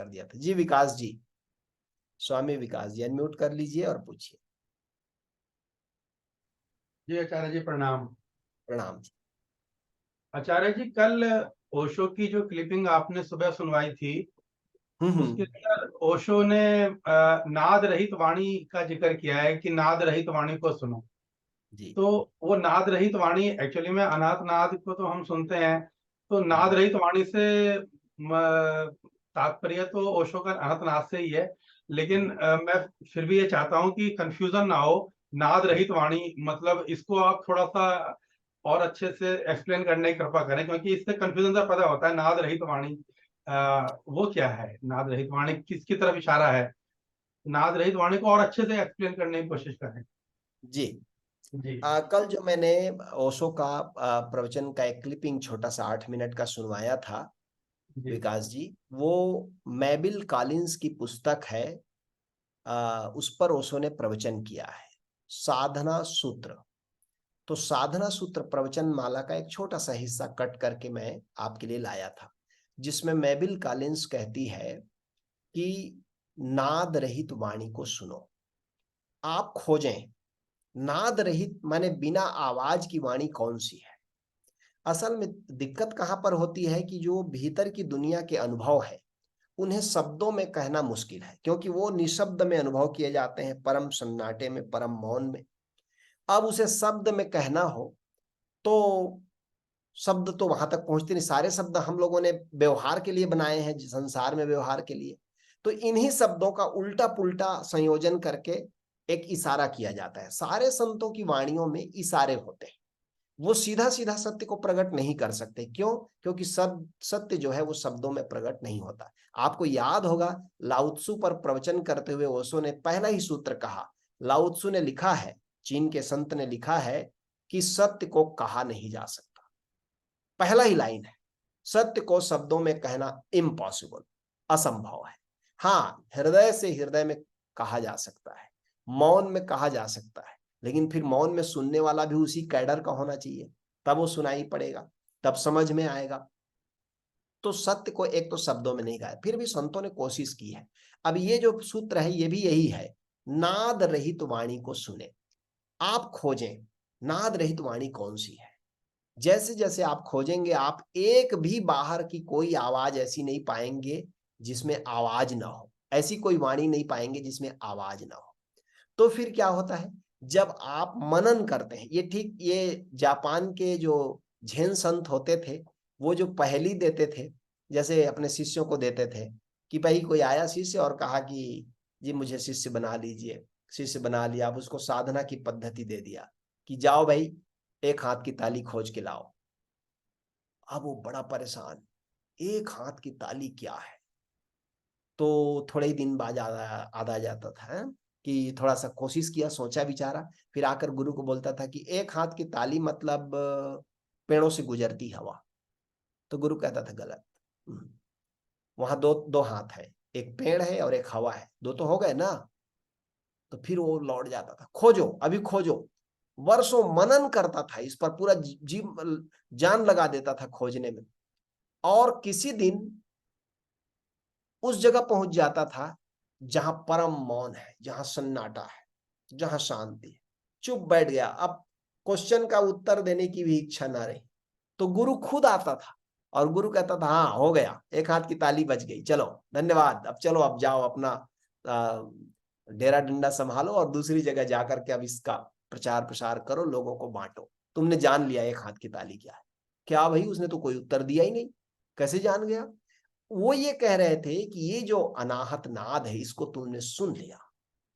कर दिया था। जी विकास जी, स्वामी विकास जी अनम्यूट कर लीजिए और पूछिए। जी आचार्य जी प्रणाम। प्रणाम जी। आचार्य जी, कल ओशो की जो क्लिपिंग आपने सुबह सुनवाई थी, उसके हम्म। अंदर ओशो ने नाद रहित वाणी का जिक्र किया है कि नाद रहित वाणी को सुनो। जी। तो वो नाद रहित वाणी एक्चुअली में अनाथ नाद को तो हम सुनते हैं, तो नाद हम्म। रहित वाणी से तात्पर्य तो ओशो का अनंत नाद से ही है। लेकिन मैं फिर भी ये चाहता हूँ कि कंफ्यूजन ना हो। नाद रहित वाणी मतलब इसको आप थोड़ा सा और अच्छे से एक्सप्लेन करने की कृपा करें, क्योंकि इससे कंफ्यूजन सा पैदा होता है। नाद रहित वाणी वो क्या है? नाद रहित वाणी किसकी तरफ इशारा है? नाद रहित वाणी को और अच्छे से एक्सप्लेन करने की कोशिश करें। जी। जी कल जो मैंने ओशो का प्रवचन का एक क्लिपिंग छोटा सा 8 मिनट का सुनवाया था जी विकास जी, वो मैबिल कॉलिंस की पुस्तक है, उस पर ओशो ने प्रवचन किया है, साधना सूत्र। तो साधना सूत्र प्रवचन माला का एक छोटा सा हिस्सा कट करके मैं आपके लिए लाया था, जिसमें मैबिल कॉलिंस कहती है कि नाद रहित वाणी को सुनो। आप खोजें नाद रहित माने बिना आवाज की वाणी कौन सी है। असल में दिक्कत कहां पर होती है कि जो भीतर की दुनिया के अनुभव है उन्हें शब्दों में कहना मुश्किल है, क्योंकि वो निशब्द में अनुभव किए जाते हैं, परम सन्नाटे में, परम मौन में। अब उसे शब्द में कहना हो तो शब्द तो वहां तक पहुंचते नहीं। सारे शब्द हम लोगों ने व्यवहार के लिए बनाए हैं, संसार में व्यवहार के लिए। तो इन्हीं शब्दों का उल्टा पुल्टा संयोजन करके एक इशारा किया जाता है। सारे संतों की वाणियों में इशारे होते हैं, वो सीधा सीधा सत्य को प्रकट नहीं कर सकते। क्यों? क्योंकि सत्य जो है वो शब्दों में प्रकट नहीं होता। आपको याद होगा, लाउत्सु पर प्रवचन करते हुए ओशो ने पहला ही सूत्र कहा। लाउत्सु ने लिखा है, चीन के संत ने लिखा है कि सत्य को कहा नहीं जा सकता। पहला ही लाइन है, सत्य को शब्दों में कहना इम्पॉसिबल, असंभव है। हाँ, हृदय से हृदय में कहा जा सकता है, मौन में कहा जा सकता है, लेकिन फिर मौन में सुनने वाला भी उसी कैडर का होना चाहिए, तब वो सुनाई पड़ेगा, तब समझ में आएगा। तो सत्य को एक तो शब्दों में नहीं कहा, फिर भी संतों ने कोशिश की है। अब ये जो सूत्र है ये भी यही है, नाद रहित वाणी को सुने। आप खोजें नाद रहित वाणी कौन सी है। जैसे जैसे आप खोजेंगे, आप एक भी बाहर की कोई आवाज ऐसी नहीं पाएंगे जिसमें आवाज ना हो, ऐसी कोई वाणी नहीं पाएंगे जिसमें आवाज ना हो। तो फिर क्या होता है, जब आप मनन करते हैं, ये ठीक ये जापान के जो झेन संत होते थे, वो जो पहेली देते थे, जैसे अपने शिष्यों को देते थे कि भाई कोई आया शिष्य और कहा कि जी मुझे शिष्य बना लीजिए। शिष्य बना लिया, अब उसको साधना की पद्धति दे दिया कि जाओ भाई एक हाथ की ताली खोज के लाओ। अब वो बड़ा परेशान, एक हाथ की ताली क्या है। तो थोड़े ही दिन बाद आदा जाता था, कि थोड़ा सा कोशिश किया, सोचा विचारा, फिर आकर गुरु को बोलता था कि एक हाथ की ताली मतलब पेड़ों से गुजरती हवा। तो गुरु कहता था गलत। वहां दो दो हाथ है, एक पेड़ है और एक हवा है, दो तो हो गए ना। तो फिर वो लौट जाता था, खोजो अभी खोजो। वर्षों मनन करता था इस पर, पूरा जीव जान लगा देता था खोजने में। और किसी दिन उस जगह पहुंच जाता था जहां परम मौन है, जहां सन्नाटा है, जहां शांति है। चुप बैठ गया, अब क्वेश्चन का उत्तर देने की भी इच्छा ना रही। तो गुरु खुद आता था और गुरु कहता था हाँ हो गया, एक हाथ की ताली बज गई, चलो धन्यवाद, अब चलो अब जाओ अपना डेरा डंडा संभालो और दूसरी जगह जाकर के अब इसका प्रचार प्रसार करो, लोगों को बांटो। तुमने जान लिया एक हाथ की ताली क्या है। क्या भाई, उसने तो कोई उत्तर दिया ही नहीं, कैसे जान गया। वो ये कह रहे थे कि ये जो अनाहत नाद है इसको तुमने सुन लिया,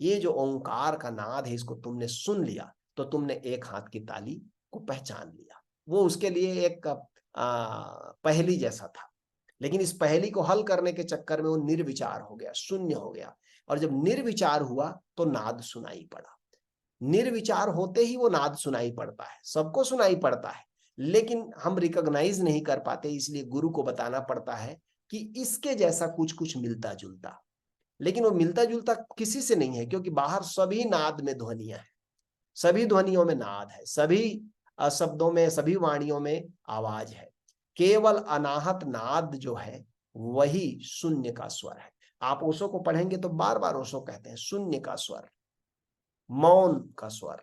ये जो ओंकार का नाद है इसको तुमने सुन लिया, तो तुमने एक हाथ की ताली को पहचान लिया। वो उसके लिए एक पहेली जैसा था। लेकिन इस पहेली को हल करने के चक्कर में वो निर्विचार हो गया, शून्य हो गया। और जब निर्विचार हुआ तो नाद सुनाई पड़ा। निर्विचार होते ही वो नाद सुनाई पड़ता है, सबको सुनाई पड़ता है, लेकिन हम रिकॉग्नाइज नहीं कर पाते, इसलिए गुरु को बताना पड़ता है कि इसके जैसा कुछ कुछ मिलता जुलता। लेकिन वो मिलता जुलता किसी से नहीं है, क्योंकि बाहर सभी नाद में ध्वनियां हैं, सभी ध्वनियों में नाद है, सभी शब्दों में, सभी वाणियों में आवाज है। केवल अनाहत नाद जो है वही शून्य का स्वर है। आप ओशो को पढ़ेंगे तो बार बार ओशो कहते हैं शून्य का स्वर, मौन का स्वर,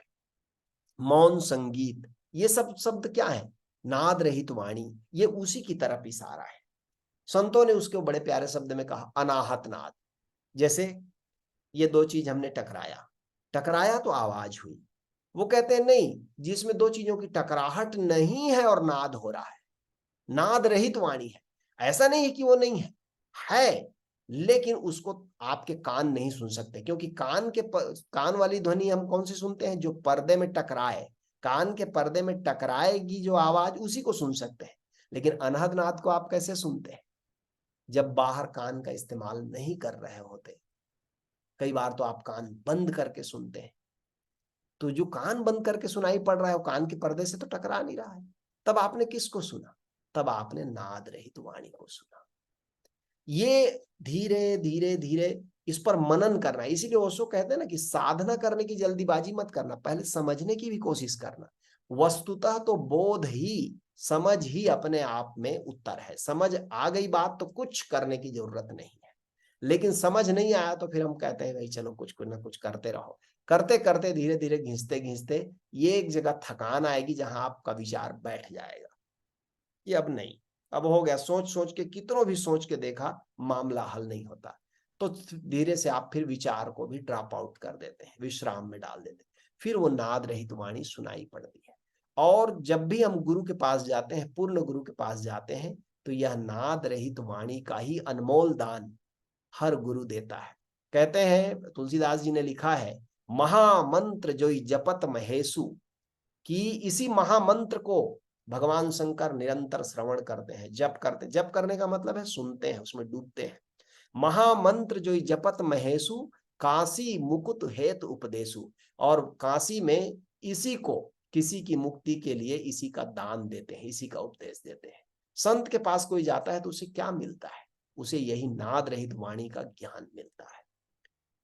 मौन संगीत, ये सब शब्द क्या है? नाद रहित वाणी, ये उसी की तरफ इशारा है। संतों ने उसके बड़े प्यारे शब्द में कहा अनाहत नाद। जैसे ये दो चीज हमने टकराया, टकराया तो आवाज हुई। वो कहते हैं नहीं, जिसमें दो चीजों की टकराहट नहीं है और नाद हो रहा है, नाद रहित वाणी है। ऐसा नहीं है कि वो नहीं है, लेकिन उसको आपके कान नहीं सुन सकते, क्योंकि कान वाली ध्वनि हम कौन सी सुनते हैं? जो पर्दे में टकराए, कान के पर्दे में टकराएगी जो आवाज, उसी को सुन सकते हैं। लेकिन अनहद नाद को आप कैसे सुनते हैं? जब बाहर कान का इस्तेमाल नहीं कर रहे होते। कई बार तो आप कान बंद करके सुनते हैं, तो जो कान बंद करके सुनाई पड़ रहा है वो कान के पर्दे से तो टकरा नहीं रहा है। तब आपने किसको सुना? तब आपने नाद रहित वाणी को सुना। ये धीरे धीरे धीरे इस पर मनन करना है। इसीलिए ओशो कहते हैं ना कि साधना करने की जल्दीबाजी मत करना, पहले समझने की भी कोशिश करना। वस्तुतः तो बोध ही, समझ ही अपने आप में उत्तर है। समझ आ गई बात तो कुछ करने की जरूरत नहीं है, लेकिन समझ नहीं आया तो फिर हम कहते हैं भाई चलो कुछ ना कुछ करते रहो। करते करते धीरे धीरे घिसते घिसते ये एक जगह थकान आएगी जहां आपका विचार बैठ जाएगा। ये अब नहीं, अब हो गया, सोच सोच के कितनों भी सोच के देखा, मामला हल नहीं होता। तो धीरे से आप फिर विचार को भी ड्रॉप आउट कर देते हैं, विश्राम में डाल देते हैं। फिर वो नाद रहित वाणी सुनाई पड़ती है। और जब भी हम गुरु के पास जाते हैं, पूर्ण गुरु के पास जाते हैं, तो यह नाद रहित वाणी का ही अनमोल दान हर गुरु देता है। कहते हैं, तुलसीदास जी ने लिखा है, महामंत्र जोई जपत महेशु, कि इसी महामंत्र को भगवान शंकर निरंतर श्रवण करते हैं, जप करते। जप करने का मतलब है सुनते हैं, उसमें डूबते हैं। महामंत्र जो जपत महेशु, काशी मुकुट हेतु उपदेशु। और काशी में इसी को, किसी की मुक्ति के लिए इसी का दान देते हैं, इसी का उपदेश देते हैं। संत के पास कोई जाता है तो उसे क्या मिलता है? उसे यही नाद रहित वाणी का ज्ञान मिलता है।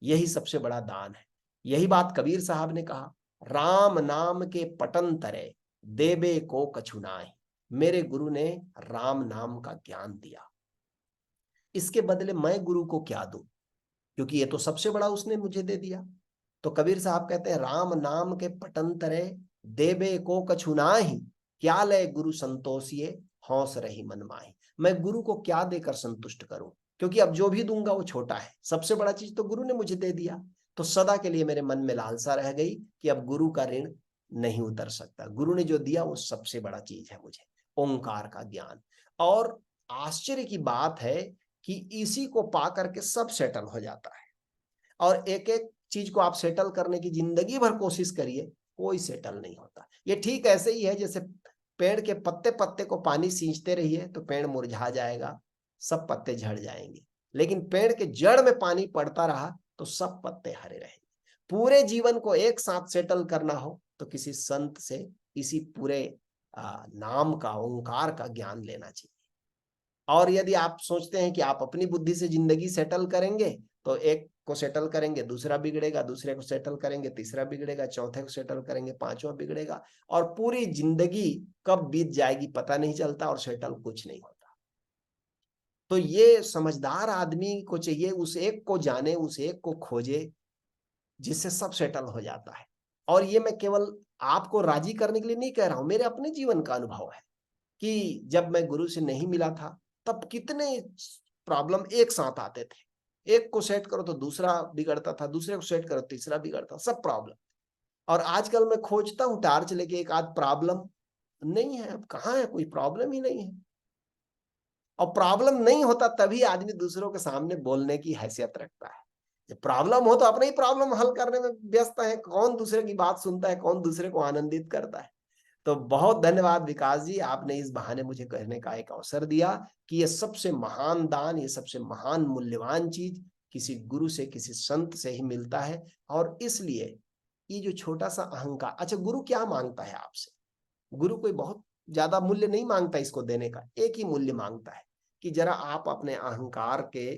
यही सबसे बड़ा दान है। यही बात कबीर साहब ने कहा, राम नाम के पटन तरे देबे को कछु नाहि। मेरे गुरु ने राम नाम का ज्ञान दिया, इसके बदले मैं गुरु को क्या दूं? क्योंकि ये तो सबसे बड़ा उसने मुझे दे दिया। तो कबीर साहब कहते हैं, राम नाम के पटन तरे देबे को कछु नाहि, क्या ले गुरु संतोषिए हौस रही मन माही। मैं गुरु को क्या देकर संतुष्ट करूं? क्योंकि अब जो भी दूंगा वो छोटा है, सबसे बड़ा चीज तो गुरु ने मुझे दे दिया। तो सदा के लिए मेरे मन में लालसा रह गई कि अब गुरु का ऋण नहीं उतर सकता। गुरु ने जो दिया वो सबसे बड़ा चीज है मुझे, ओंकार का ज्ञान। और आश्चर्य की बात है कि इसी को पा करके सब सेटल हो जाता है। और एक एक चीज को आप सेटल करने की जिंदगी भर कोशिश करिए, कोई सेटल नहीं होता। ये ठीक ऐसे ही है जैसे पेड़ के पत्ते पत्ते को पानी सींचते रहिए तो पेड़ मुरझा जाएगा, सब पत्ते झड़ जाएंगे। लेकिन पेड़ के जड़ में पानी पड़ता रहा तो सब पत्ते हरे रहेंगे। पूरे जीवन को एक साथ सेटल करना हो तो किसी संत से इसी पूरे नाम का, ओंकार का ज्ञान लेना चाहिए। और यदि आप सोचते हैं कि आप अपनी बुद्धि से जिंदगी सेटल करेंगे, तो एक को सेटल करेंगे दूसरा बिगड़ेगा, दूसरे को सेटल करेंगे तीसरा बिगड़ेगा, चौथे को सेटल करेंगे पांचवा बिगड़ेगा, और पूरी जिंदगी कब बीत जाएगी पता नहीं चलता और सेटल कुछ नहीं होता। तो ये समझदार आदमी को चाहिए उस एक को जाने, उस एक को खोजे जिससे सब सेटल हो जाता है। और ये मैं केवल आपको राजी करने के लिए नहीं कह रहा हूं, मेरे अपने जीवन का अनुभव है कि जब मैं गुरु से नहीं मिला था तब कितने प्रॉब्लम एक साथ आते थे। एक को सेट करो तो दूसरा बिगड़ता था, दूसरे को सेट करो तीसरा बिगड़ता, सब प्रॉब्लम। और आजकल मैं खोजता हूं टार्च लेके, एक आध प्रॉब्लम नहीं है, अब कहाँ है, कोई प्रॉब्लम ही नहीं है। और प्रॉब्लम नहीं होता तभी आदमी दूसरों के सामने बोलने की हैसियत रखता है। जब प्रॉब्लम हो तो अपने ही प्रॉब्लम हल करने में व्यस्त है, कौन दूसरे की बात सुनता है, कौन दूसरे को आनंदित करता है। तो बहुत धन्यवाद विकास जी, आपने इस बहाने मुझे कहने का एक अवसर दिया कि ये सबसे महान दान, ये सबसे महान मूल्यवान चीज किसी गुरु से, किसी संत से ही मिलता है। और इसलिए ये जो छोटा सा अहंकार, अच्छा गुरु क्या मांगता है आपसे? गुरु कोई बहुत ज्यादा मूल्य नहीं मांगता इसको देने का, एक ही मूल्य मांगता है कि जरा आप अपने अहंकार के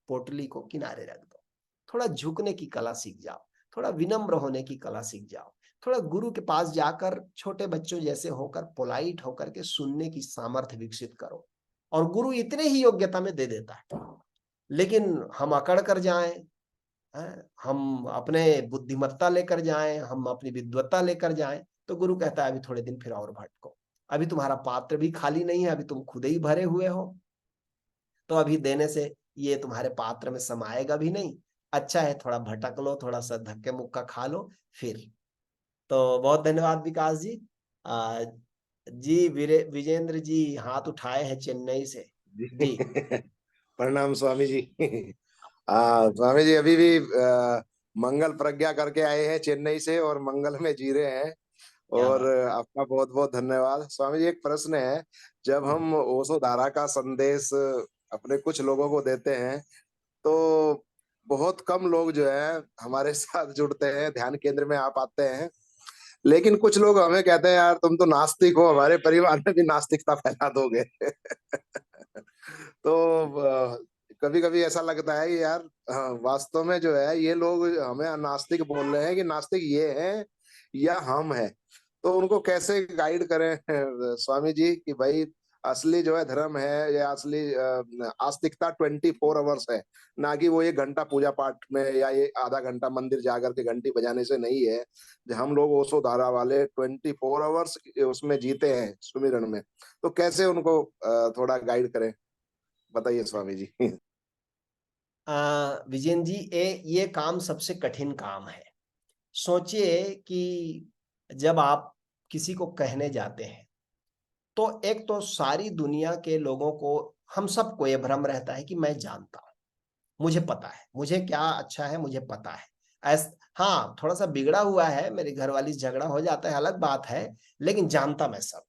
पोटली को किनारे रख दो, थोड़ा झुकने की कला सीख जाओ, थोड़ा विनम्र होने की कला सीख जाओ, थोड़ा गुरु के पास जाकर छोटे बच्चों जैसे होकर, पोलाइट होकर के सुनने की सामर्थ्य विकसित करो। और गुरु इतने ही योग्यता में दे देता है। लेकिन हम अकड़ कर जाएं, हम अपने बुद्धिमत्ता लेकर जाएं, हम अपनी विद्वत्ता लेकर जाएं, तो गुरु कहता है अभी थोड़े दिन फिर और भटको, अभी तुम्हारा पात्र भी खाली नहीं है, अभी तुम खुद ही भरे हुए हो, तो अभी देने से ये तुम्हारे पात्र में समाएगा भी नहीं, अच्छा है थोड़ा भटक लो, थोड़ा सा धक्के मुक्का खा लो फिर। तो बहुत धन्यवाद विकास जी। आ, जी विजेंद्र जी हाथ उठाए हैं चेन्नई से। जी प्रणाम स्वामी जी। स्वामी जी अभी भी मंगल प्रज्ञा करके आए हैं चेन्नई से और मंगल में जी रहे हैं। क्या और बात। आपका बहुत बहुत धन्यवाद स्वामी जी। एक प्रश्न है, जब हम ओशो धारा का संदेश अपने कुछ लोगों को देते हैं तो बहुत कम लोग जो है हमारे साथ जुड़ते हैं, ध्यान केंद्र में आप आते हैं, लेकिन कुछ लोग हमें कहते हैं यार तुम तो नास्तिक हो, हमारे परिवार में भी नास्तिकता फैला दोगे। तो कभी कभी ऐसा लगता है कि यार वास्तव में जो है ये लोग हमें नास्तिक बोल रहे हैं कि नास्तिक ये हैं या हम हैं। तो उनको कैसे गाइड करें स्वामी जी कि भाई असली जो है धर्म है या असली आस्तिकता 24 आवर्स है, ना कि वो ये घंटा पूजा पाठ में या ये आधा घंटा मंदिर जाकर के घंटी बजाने से नहीं है। जो हम लोग ओशो धारा वाले 24 आवर्स उसमें जीते हैं सुमिरन में, तो कैसे उनको थोड़ा गाइड करें, बताइए स्वामी जी। विजेंद्र जी ये काम सबसे कठिन काम है। सोचिए कि जब आप किसी को कहने जाते हैं तो एक तो सारी दुनिया के लोगों को, हम सबको ये भ्रम रहता है कि मैं जानता हूं, मुझे पता है मुझे क्या अच्छा है, मुझे पता है। हाँ थोड़ा सा बिगड़ा हुआ है, मेरी घरवाली से झगड़ा हो जाता है अलग बात है, लेकिन जानता मैं सब,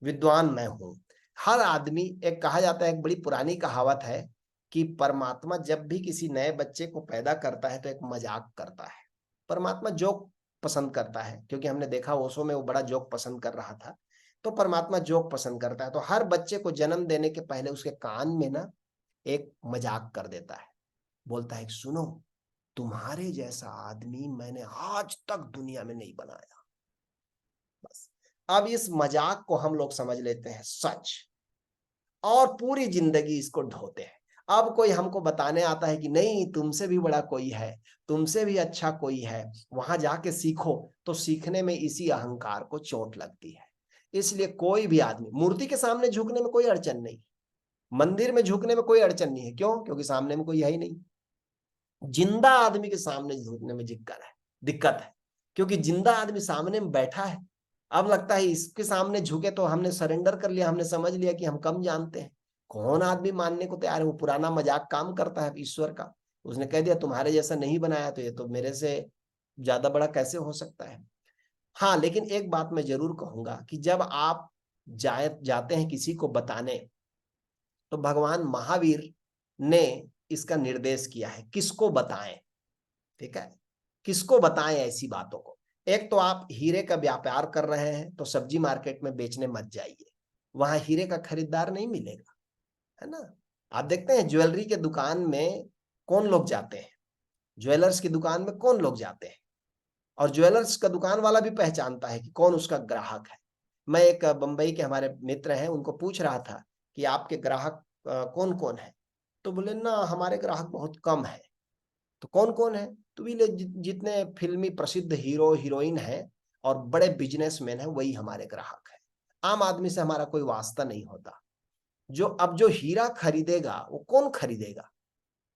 विद्वान मैं हूं। हर आदमी, एक कहा जाता है, एक बड़ी पुरानी कहावत है कि परमात्मा जब भी किसी नए बच्चे को पैदा करता है तो एक मजाक करता है। परमात्मा जोक पसंद करता है, क्योंकि हमने देखा ओशो में वो बड़ा जोक पसंद कर रहा था। तो परमात्मा जोक पसंद करता है, तो हर बच्चे को जन्म देने के पहले उसके कान में ना एक मजाक कर देता है, बोलता है सुनो, तुम्हारे जैसा आदमी मैंने आज तक दुनिया में नहीं बनाया। बस अब इस मजाक को हम लोग समझ लेते हैं सच, और पूरी जिंदगी इसको ढोते हैं। अब कोई हमको बताने आता है कि नहीं तुमसे भी बड़ा कोई है, तुमसे भी अच्छा कोई है, वहां जाके सीखो, तो सीखने में इसी अहंकार को चोट लगती है। इसलिए कोई भी आदमी, मूर्ति के सामने झुकने में कोई अड़चन नहीं, मंदिर में झुकने में कोई अड़चन नहीं है, क्यों? क्योंकि सामने में कोई है ही नहीं। जिंदा आदमी के सामने झुकने में दिक्कत है, क्योंकि जिंदा आदमी सामने में बैठा है। अब लगता है इसके सामने झुके तो हमने सरेंडर कर लिया, हमने समझ लिया कि हम कम जानते हैं। कौन आदमी मानने को तैयार है? वो पुराना मजाक काम करता है ईश्वर का। उसने कह दिया तुम्हारे जैसा नहीं बनाया तो ये तो मेरे से ज्यादा बड़ा कैसे हो सकता है। हाँ, लेकिन एक बात मैं जरूर कहूंगा कि जब आप जाते हैं किसी को बताने, तो भगवान महावीर ने इसका निर्देश किया है, किसको बताएं। ठीक है, किसको बताएं ऐसी बातों को। एक तो आप हीरे का व्यापार कर रहे हैं तो सब्जी मार्केट में बेचने मत जाइए, वहां हीरे का खरीदार नहीं मिलेगा, है ना। आप देखते हैं ज्वेलरी के दुकान में कौन लोग जाते हैं, ज्वेलर्स की दुकान में कौन लोग जाते हैं, और ज्वेलर्स का दुकान वाला भी पहचानता है कि कौन उसका ग्राहक है। मैं एक बंबई के हमारे मित्र हैं, उनको पूछ रहा था कि आपके ग्राहक कौन कौन है, तो बोले ना हमारे ग्राहक बहुत कम है। तो कौन कौन है? तो भी जितने फिल्मी प्रसिद्ध हीरो हीरोइन है और बड़े बिजनेसमैन है वही हमारे ग्राहक है, आम आदमी से हमारा कोई वास्ता नहीं होता। जो हीरा खरीदेगा वो कौन खरीदेगा?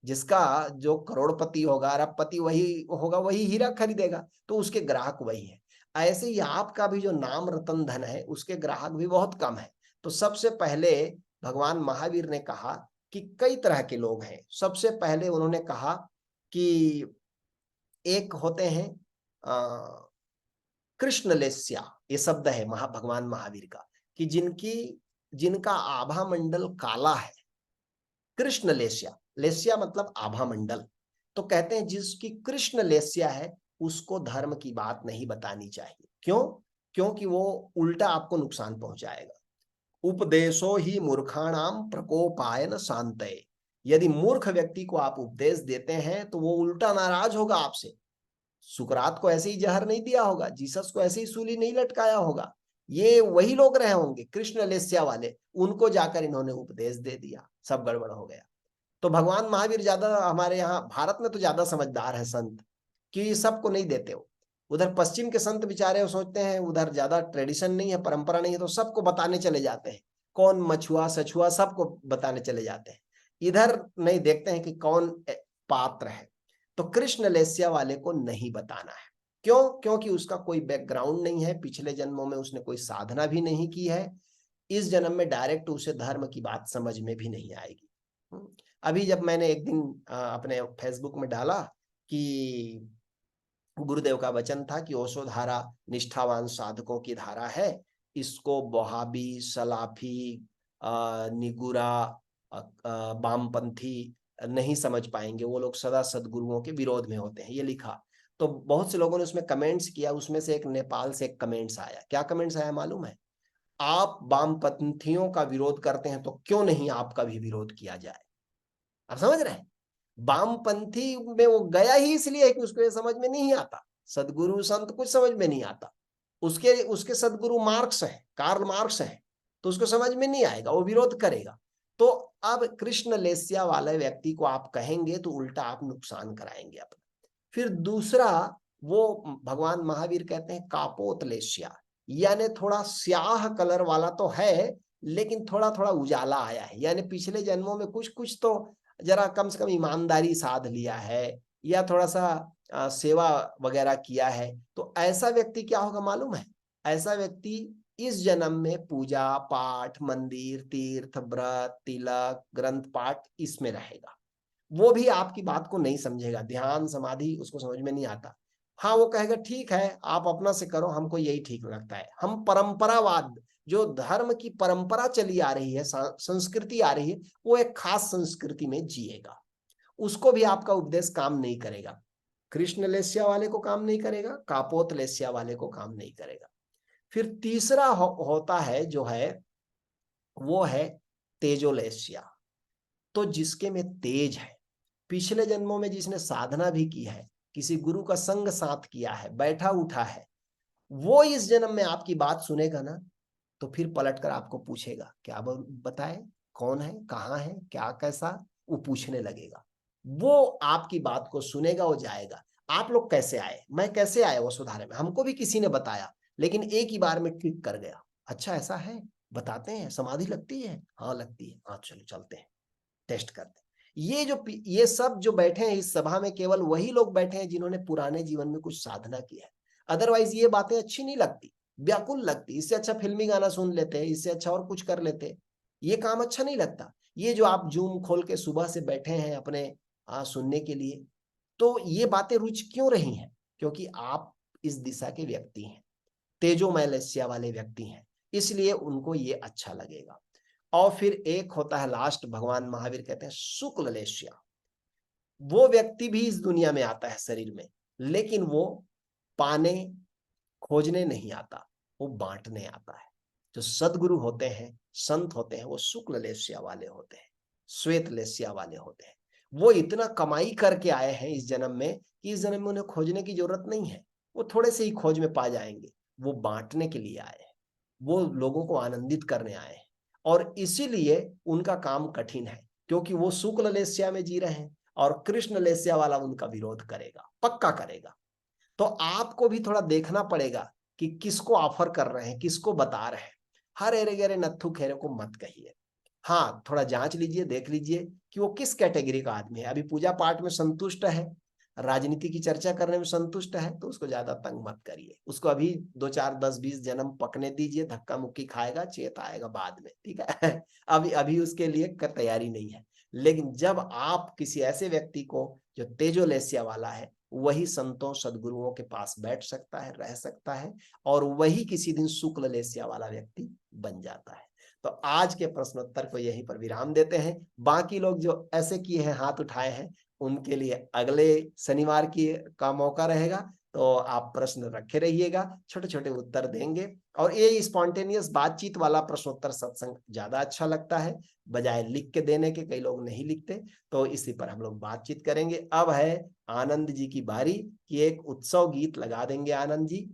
जिसका जो करोड़पति होगा, अरबपति वही होगा, वही हीरा खरीदेगा, तो उसके ग्राहक वही है। ऐसे ही आपका भी जो नाम रतन धन है उसके ग्राहक भी बहुत कम है। तो सबसे पहले भगवान महावीर ने कहा कि कई तरह के लोग हैं। सबसे पहले उन्होंने कहा कि एक होते हैं कृष्णलेस्या, ये शब्द है भगवान महावीर का, कि जिनका आभा मंडल काला है, कृष्ण लेस्या, लेस्या मतलब आभा मंडल। तो कहते हैं जिसकी कृष्ण लेस्या है उसको धर्म की बात नहीं बतानी चाहिए। क्यों? क्योंकि वो उल्टा आपको नुकसान पहुंचाएगा। उपदेशो ही मूर्खाणाम प्रकोपायन शांतये, यदि मूर्ख व्यक्ति को आप उपदेश देते हैं तो वो उल्टा नाराज होगा आपसे। सुकरात को ऐसे ही जहर नहीं दिया होगा, जीसस को ऐसे ही सूली नहीं लटकाया होगा, ये वही लोग रहे होंगे कृष्ण लेस्या वाले, उनको जाकर इन्होंने उपदेश दे दिया, सब गड़बड़ हो गया। तो भगवान महावीर ज्यादा हमारे यहाँ भारत में तो ज्यादा समझदार है संत, कि सबको नहीं देते हो। उधर पश्चिम के संत बेचारे वो सोचते हैं उधर ज्यादा ट्रेडिशन नहीं है, परंपरा नहीं है, तो सबको बताने चले जाते हैं, कौन मछुआ सछुआ सबको बताने चले जाते हैं। इधर नहीं देखते हैं कि कौन पात्र है। तो कृष्ण लेस्या वाले को नहीं बताना है। क्यों? क्योंकि उसका कोई बैकग्राउंड नहीं है, पिछले जन्मों में उसने कोई साधना भी नहीं की है, इस जन्म में डायरेक्ट उसे धर्म की बात समझ में भी नहीं आएगी। अभी जब मैंने एक दिन अपने फेसबुक में डाला कि गुरुदेव का वचन था कि ओशो धारा निष्ठावान साधकों की धारा है, इसको वहाबी, सलाफी, निगुरा, वामपंथी नहीं समझ पाएंगे, वो लोग सदा सदगुरुओं के विरोध में होते हैं, ये लिखा। तो बहुत से लोगों ने उसमें कमेंट्स किया, उसमें से एक नेपाल से एक कमेंट्स आया। क्या कमेंट्स आया मालूम है? आप वामपंथियों का विरोध करते हैं तो क्यों नहीं आपका भी विरोध किया जाए। आप समझ रहे हैं? वामपंथी में वो गया ही इसलिए है कि उसको ये समझ में नहीं आता, सदगुरु संत कुछ समझ में नहीं आता। उसके सदगुरु मार्क्स हैं, कार्ल मार्क्स हैं, तो उसको समझ में नहीं आएगा, वो विरोध करेगा। तो अब कृष्ण लेस्या वाले व्यक्ति को आप कहेंगे तो उल्टा आप नुकसान कराएंगे अपना। फिर दूसरा, वो भगवान महावीर कहते हैं कापोत लेस्या, यानी थोड़ा स्याह कलर वाला तो है लेकिन थोड़ा थोड़ा उजाला आया है, यानी पिछले जन्मों में कुछ कुछ तो जरा कम से कम ईमानदारी साध लिया है या थोड़ा सा सेवा वगैरह किया है। तो ऐसा व्यक्ति क्या होगा मालूम है? ऐसा व्यक्ति इस जन्म में पूजा पाठ, मंदिर, तीर्थ, व्रत, तिलक, ग्रंथ पाठ इसमें रहेगा। वो भी आपकी बात को नहीं समझेगा, ध्यान समाधि उसको समझ में नहीं आता। हाँ, वो कहेगा ठीक है आप अपना से करो, हमको यही ठीक लगता है। हम परंपरावाद, जो धर्म की परंपरा चली आ रही है, संस्कृति आ रही है, वो एक खास संस्कृति में जिएगा। उसको भी आपका उपदेश काम नहीं करेगा। कृष्ण लेस्या वाले को काम नहीं करेगा, कापोत लेस्या वाले को काम नहीं करेगा। फिर तीसरा होता है जो है वो है तेजोलेस्या। तो जिसके में तेज है, पिछले जन्मों में जिसने साधना भी की है, किसी गुरु का संग साथ किया है, बैठा उठा है, वो इस जन्म में आपकी बात सुनेगा ना, तो फिर पलटकर आपको पूछेगा क्या बताए, कौन है, कहाँ है, क्या कैसा, वो पूछने लगेगा। वो आपकी बात को सुनेगा, वो जाएगा। आप लोग कैसे आए, मैं कैसे आया वो सुधारे में, हमको भी किसी ने बताया लेकिन एक ही बार में क्लिक कर गया। अच्छा ऐसा है, बताते हैं, समाधि लगती है, हाँ लगती है, हाँ चलो चलते हैं, टेस्ट करते हैं। ये सब जो बैठे हैं इस सभा में, केवल वही लोग बैठे हैं जिन्होंने पुराने जीवन में कुछ साधना की है। अदरवाइज ये बातें अच्छी नहीं लगती, व्याकुल लगती। इससे अच्छा फिल्मी गाना सुन लेते हैं, इससे अच्छा और कुछ कर लेते। ये काम अच्छा नहीं लगता। ये जो आप जूम खोल के सुबह से बैठे हैं अपने सुनने के लिए, तो ये बातें रुचि क्यों रही हैं? क्योंकि आप इस दिशा के व्यक्ति हैं, तेजोमय लेस्या वाले व्यक्ति हैं, इसलिए उनको ये अच्छा लगेगा। और फिर एक होता है लास्ट, भगवान महावीर कहते हैं शुक्ल लेस्या। वो व्यक्ति भी इस दुनिया में आता है शरीर में, लेकिन वो पाने खोजने नहीं आता, वो बांटने आता है। जो सदगुरु होते हैं, संत होते हैं, वो शुक्ल लेस्या वाले होते हैं, श्वेत लेस्या वाले होते हैं। वो इतना कमाई करके आए हैं इस जन्म में कि इस जन्म में उन्हें खोजने की जरूरत नहीं है, वो थोड़े से ही खोज में पा जाएंगे। वो बांटने के लिए आए हैं, वो लोगों को आनंदित करने आए हैं, और इसीलिए उनका काम कठिन है, क्योंकि वो शुक्ल लेस्या में जी रहे हैं और कृष्ण लेस्या वाला उनका विरोध करेगा, पक्का करेगा। तो आपको भी थोड़ा देखना पड़ेगा कि किसको ऑफर कर रहे हैं, किसको बता रहे हैं। हर एरे गहरे नत्थु खेरे को मत कहिए। हाँ, थोड़ा जांच लीजिए, देख लीजिए कि वो किस कैटेगरी का आदमी है। अभी पूजा पाठ में संतुष्ट है, राजनीति की चर्चा करने में संतुष्ट है, तो उसको ज्यादा तंग मत करिए। उसको अभी 2 4 10 20 जन्म पकने दीजिए, धक्का मुक्की खाएगा, चेत आएगा बाद में, ठीक है। अभी अभी उसके लिए तैयारी नहीं है। लेकिन जब आप किसी ऐसे व्यक्ति को जो तेजोलेस्या वाला है, वही संतों सदगुरुओं के पास बैठ सकता है, रह सकता है, और वही किसी दिन शुक्ल लेस्या वाला व्यक्ति बन जाता है। तो आज के प्रश्नोत्तर को यहीं पर विराम देते हैं। बाकी लोग जो ऐसे किए हैं, हाथ उठाए हैं, उनके लिए अगले शनिवार का मौका रहेगा। तो आप प्रश्न रखे रहिएगा, छोटे छोटे उत्तर देंगे। और ये स्पॉन्टेनियस बातचीत वाला प्रश्नोत्तर सत्संग ज्यादा अच्छा लगता है, बजाय लिख के देने के। कई लोग नहीं लिखते, तो इसी पर हम लोग बातचीत करेंगे। अब है आनंद जी की बारी कि एक उत्सव गीत लगा देंगे आनंद जी,